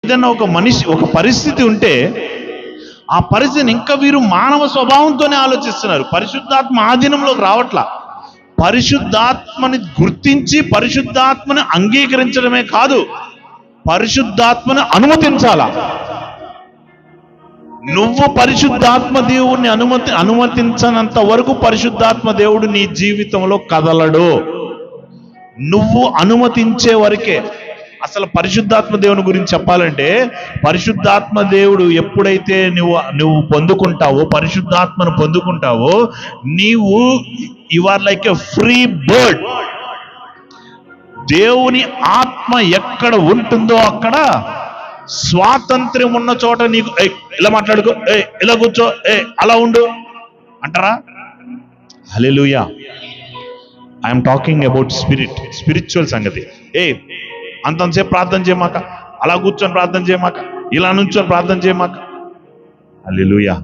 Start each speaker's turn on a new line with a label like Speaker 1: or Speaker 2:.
Speaker 1: ఏదైనా ఒక మనిషి ఒక పరిస్థితి ఉంటే ఆ పరిస్థితిని ఇంకా వీరు మానవ స్వభావంతోనే ఆలోచిస్తున్నారు. పరిశుద్ధాత్మ ఆధీనంలోకి రావట్లా. పరిశుద్ధాత్మని గుర్తించి పరిశుద్ధాత్మని అంగీకరించడమే కాదు, పరిశుద్ధాత్మని అనుమతించాలా. నువ్వు పరిశుద్ధాత్మ దేవుణ్ణి అనుమతించనంత వరకు పరిశుద్ధాత్మ దేవుడు నీ జీవితంలో కదలడు. నువ్వు అనుమతించే వరకే. అసలు పరిశుద్ధాత్మ దేవుని గురించి చెప్పాలంటే, పరిశుద్ధాత్మ దేవుడు ఎప్పుడైతే నువ్వు పొందుకుంటావో, పరిశుద్ధాత్మను పొందుకుంటావో, you are like a free bird. దేవుని ఆత్మ ఎక్కడ ఉంటుందో అక్కడ స్వాతంత్ర్యం ఉన్న చోట నీకు ఇలా మాట్లాడుకో, ఇలా కూర్చో, అలా ఉండు అంటారా? హల్లెలూయా. ఐఎమ్ టాకింగ్ అబౌట్ స్పిరిచువల్ సంగతి. అంతంసేపు ప్రార్థన చేయమాక, అలా కూర్చొని ప్రార్థన చేయమాక, ఇలా నుంచొని ప్రార్థన చేయమాక. హల్లెలూయా.